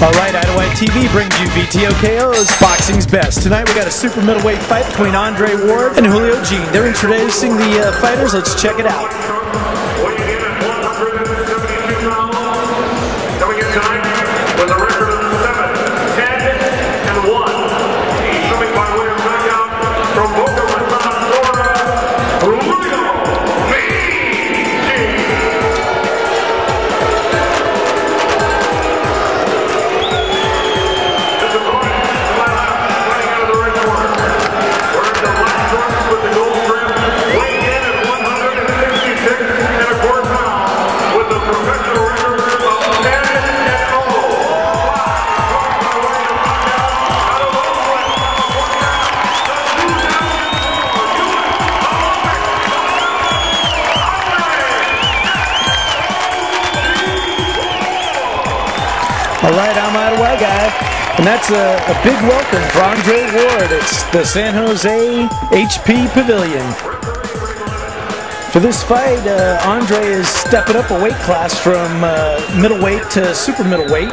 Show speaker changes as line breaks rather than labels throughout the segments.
Alright, Idlewhite TV brings you VTO KO's Boxing's Best. Tonight we got a super middleweight fight between Andre Ward and Julio Jean. They're introducing the fighters. Let's check it out.
Coming in tonight with a record of 7-10-1. He's coming by way of knockout from Boca Raton, Florida, Julio Jean.
Alright, I'm Idlewhite guy, and that's a big welcome for Andre Ward. It's the San Jose HP Pavilion. For this fight, Andre is stepping up a weight class from middleweight to super middleweight.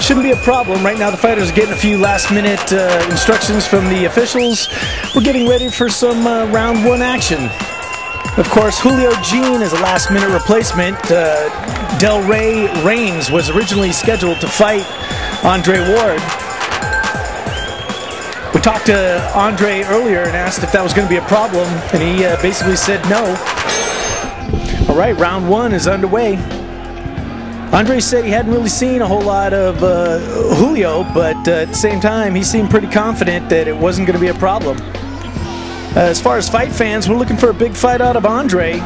Shouldn't be a problem. Right now the fighters are getting a few last-minute instructions from the officials. We're getting ready for some round one action. Of course, Julio Jean is a last-minute replacement. Del Rey Reigns was originally scheduled to fight Andre Ward. We talked to Andre earlier and asked if that was going to be a problem, and he basically said no. All right, round one is underway. Andre said he hadn't really seen a whole lot of Julio, but at the same time, he seemed pretty confident that it wasn't going to be a problem. As far as fight fans, we're looking for a big fight out of Andre.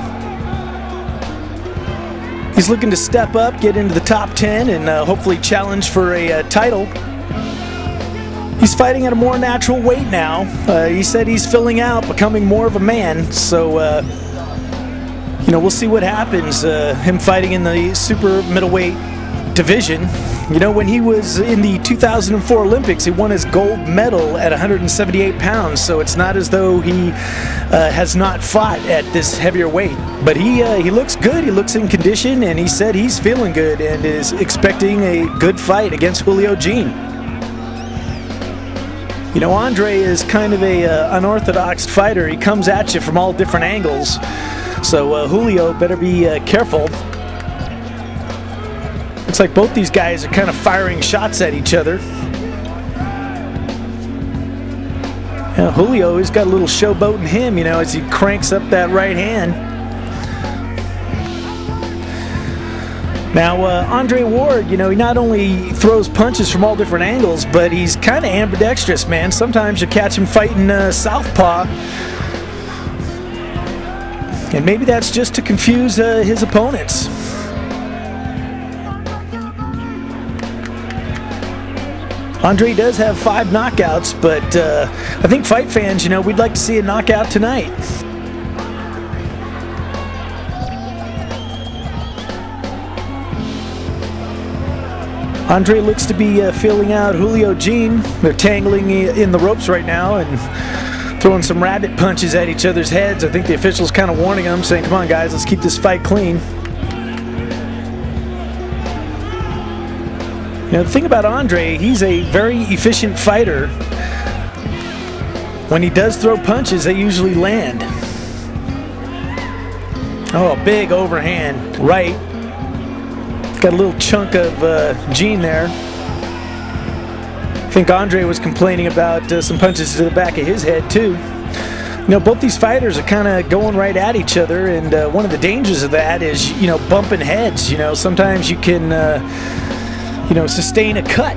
He's looking to step up, get into the top 10, and hopefully challenge for a title. He's fighting at a more natural weight now. He said he's filling out, becoming more of a man. So, you know, we'll see what happens. Him fighting in the super middleweight division. You know, when he was in the 2004 Olympics, he won his gold medal at 178 pounds, so it's not as though he has not fought at this heavier weight. But he looks good, he looks in condition, and he said he's feeling good and is expecting a good fight against Julio Jean. You know, Andre is kind of a unorthodox fighter. He comes at you from all different angles, so Julio better be careful. It's like both these guys are kind of firing shots at each other. Julio, he's got a little showboat in him, you know, as he cranks up that right hand. Now, Andre Ward, you know, he not only throws punches from all different angles, but he's kind of ambidextrous, man. Sometimes you catch him fighting southpaw. And maybe that's just to confuse his opponents. Andre does have 5 knockouts, but I think fight fans, you know, we'd like to see a knockout tonight. Andre looks to be feeling out Julio Jean. They're tangling in the ropes right now and throwing some rabbit punches at each other's heads. I think the official's kind of warning them, saying, come on guys, let's keep this fight clean. You know, the thing about Andre, he's a very efficient fighter. When he does throw punches, they usually land. Oh, a big overhand right. Got a little chunk of Jean there. I think Andre was complaining about some punches to the back of his head, too. You know, both these fighters are kind of going right at each other, and one of the dangers of that is, you know, bumping heads. You know, sometimes you can... you know, sustain a cut.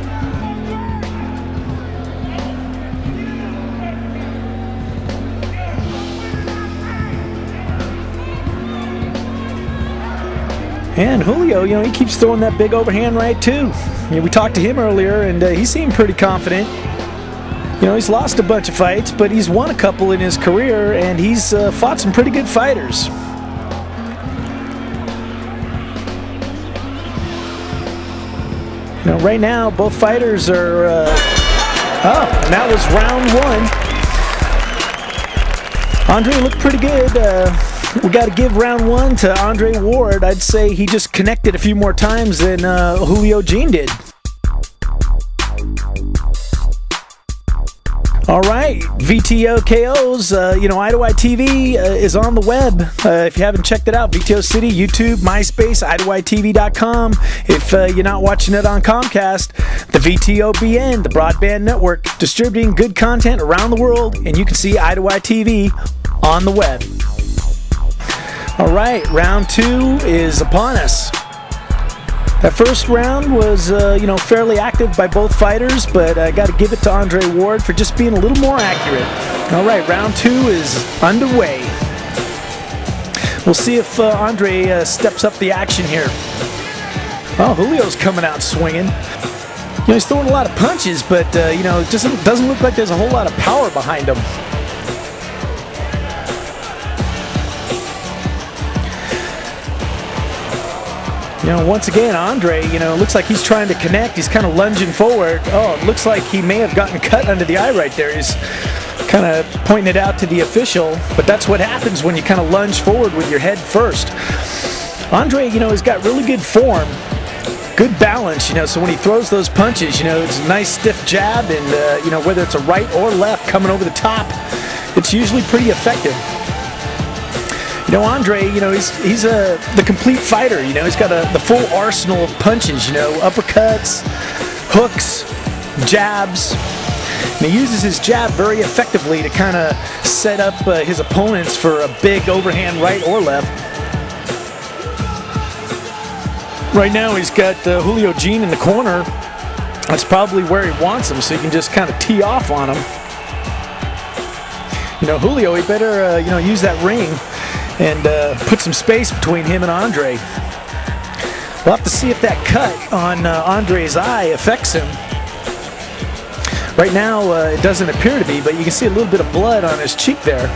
And Julio, you know, he keeps throwing that big overhand right too. You know, we talked to him earlier, and he seemed pretty confident. You know, he's lost a bunch of fights, but he's won a couple in his career, and he's fought some pretty good fighters. You know, right now, both fighters are... oh, and that was round one. Andre looked pretty good. We got to give round one to Andre Ward. I'd say he just connected a few more times than Julio Jean did. All right, VTO KOs, Eye to Eye TV is on the web. If you haven't checked it out, VTO City, YouTube, MySpace, EyeToEyeTV.com. If you're not watching it on Comcast, the VTOBN, the broadband network, distributing good content around the world, and you can see Eye to Eye TV on the web. All right, round 2 is upon us. That first round was, fairly active by both fighters, but I got to give it to Andre Ward for just being a little more accurate. All right, round 2 is underway. We'll see if Andre steps up the action here. Oh, Julio's coming out swinging. He's throwing a lot of punches, but, it just doesn't look like there's a whole lot of power behind him. Once again, Andre, looks like he's trying to connect. He's kind of lunging forward. Oh, it looks like he may have gotten cut under the eye right there. He's kind of pointing it out to the official, but that's what happens when you kind of lunge forward with your head first. Andre, has got really good form, good balance, so when he throws those punches, it's a nice stiff jab, and, whether it's a right or left coming over the top, it's usually pretty effective. Andre, he's the complete fighter. He's got the full arsenal of punches. Uppercuts, hooks, jabs. And he uses his jab very effectively to kind of set up his opponents for a big overhand right or left. Right now, he's got Julio Jean in the corner. That's probably where he wants him, so he can just kind of tee off on him. Julio, he better use that ring and put some space between him and Andre. We'll have to see if that cut on Andre's eye affects him. Right now, it doesn't appear to be, but you can see a little bit of blood on his cheek there.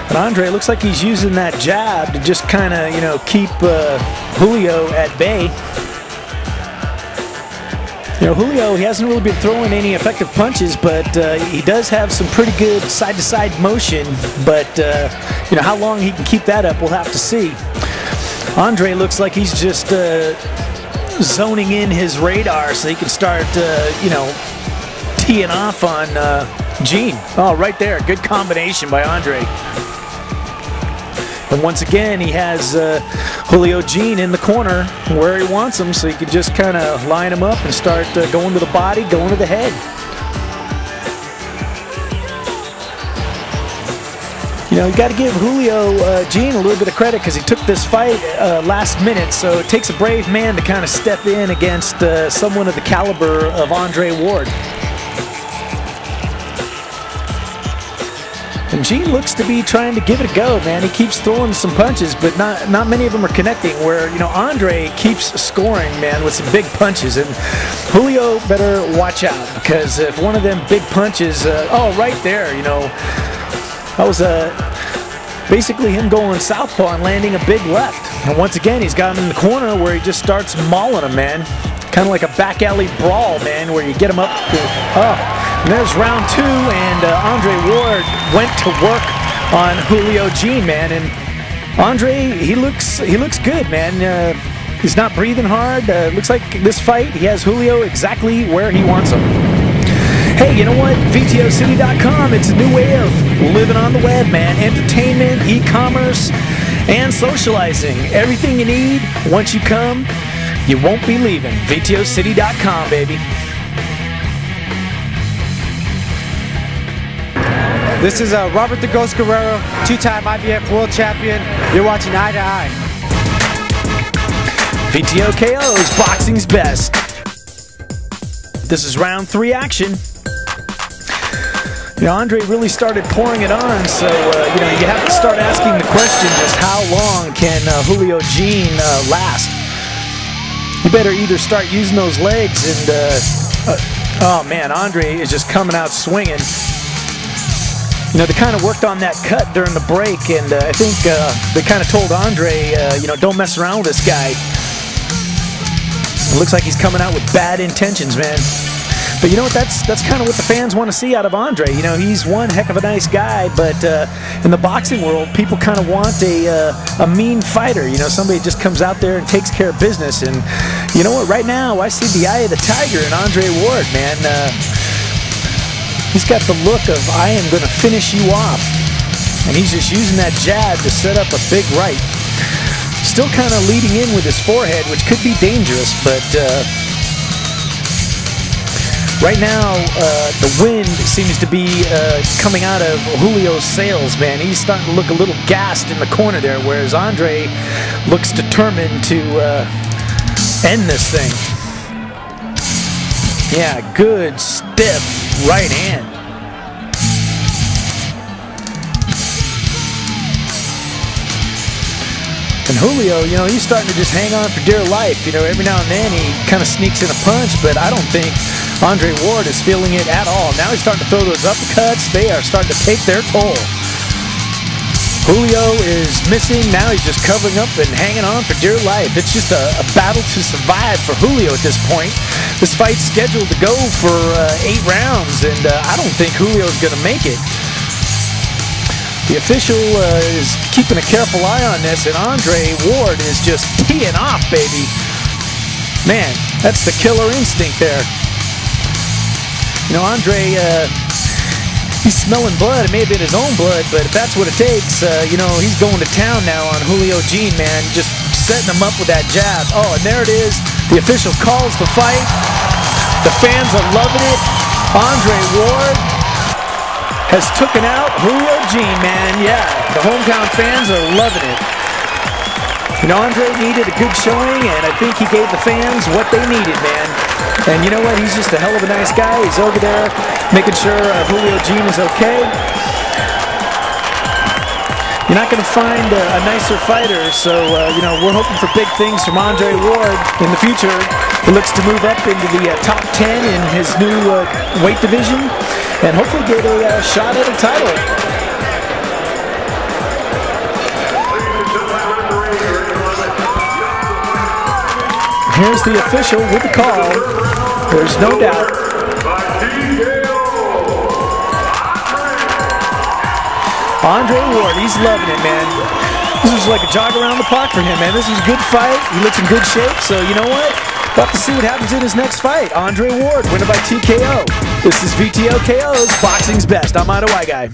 And Andre looks like he's using that jab to just kind of, keep Julio at bay. Julio, he hasn't really been throwing any effective punches, but he does have some pretty good side-to-side motion. But, how long he can keep that up, we'll have to see. Andre looks like he's just zoning in his radar so he can start, teeing off on Jean. Oh, right there. Good combination by Andre. And once again, he has Julio Jean in the corner where he wants him, so he can just kind of line him up and start going to the body, going to the head. You got to give Julio Jean a little bit of credit because he took this fight last minute, so it takes a brave man to kind of step in against someone of the caliber of Andre Ward. And Jean looks to be trying to give it a go, man. He keeps throwing some punches, but not many of them are connecting, where, Andre keeps scoring, man, with some big punches. And Julio better watch out, because if one of them big punches, right there, that was basically him going southpaw and landing a big left. And once again, he's got him in the corner where he just starts mauling him, man. Kind of like a back alley brawl, man, where you get him up. And there's round 2, and Andre Ward went to work on Julio Jean, man. And Andre, he looks good, man. He's not breathing hard. Looks like this fight, he has Julio exactly where he wants him. Hey, you know what? VTOcity.com, it's a new way of living on the web, man. Entertainment, e-commerce, and socializing. Everything you need, once you come, you won't be leaving. VTOcity.com, baby.
This is Robert the Ghost Guerrero, 2-time IBF World Champion. You're watching Eye to Eye.
VTO KOs, boxing's best. This is round 3 action. Andre really started pouring it on, so, you have to start asking the question, just how long can Julio Jean last? You better either start using those legs and, oh man, Andre is just coming out swinging. They kind of worked on that cut during the break, and I think they kind of told Andre, don't mess around with this guy. It looks like he's coming out with bad intentions, man. But you know what? That's kind of what the fans want to see out of Andre. You know, he's one heck of a nice guy, but in the boxing world, people kind of want a mean fighter. You know, somebody just comes out there and takes care of business. And you know what? Right now, I see the eye of the tiger in Andre Ward, man. He's got the look of, I am going to finish you off. And he's just using that jab to set up a big right. Still kind of leading in with his forehead, which could be dangerous, but right now, the wind seems to be coming out of Julio's sails, man. He's starting to look a little gassed in the corner there, whereas Andre looks determined to end this thing. Yeah, good, stiff right hand. And Julio, you know, he's starting to just hang on for dear life. You know, every now and then he kind of sneaks in a punch, but I don't think Andre Ward is feeling it at all. Now he's starting to throw those uppercuts. They are starting to take their toll. Julio is missing. Now he's just covering up and hanging on for dear life. It's just a battle to survive for Julio at this point. This fight's scheduled to go for 8 rounds, and I don't think Julio's going to make it. The official is keeping a careful eye on this, and Andre Ward is just teeing off, baby. Man, that's the killer instinct there. You know, Andre, he's smelling blood. It may have been his own blood, but if that's what it takes, you know, he's going to town now on Julio Jean, man, just setting him up with that jab. Oh, and there it is. The official calls the fight. The fans are loving it. Andre Ward has taken out Julio Jean, man. Yeah, the hometown fans are loving it. You know, Andre needed a good showing, and I think he gave the fans what they needed, man. And you know what? He's just a hell of a nice guy. He's over there making sure Julio Jean is okay. You're not going to find a nicer fighter, so, you know, we're hoping for big things from Andre Ward in the future. He looks to move up into the top 10 in his new weight division and hopefully get a shot at a title. Here's the official with the call. There's no doubt. Andre Ward, he's loving it, man. This was like a jog around the park for him, man. This was a good fight. He looks in good shape, so you know what? We'll have to see what happens in his next fight. Andre Ward, winner by TKO. This is VTO KO's Boxing's Best. I'm Ida Guy.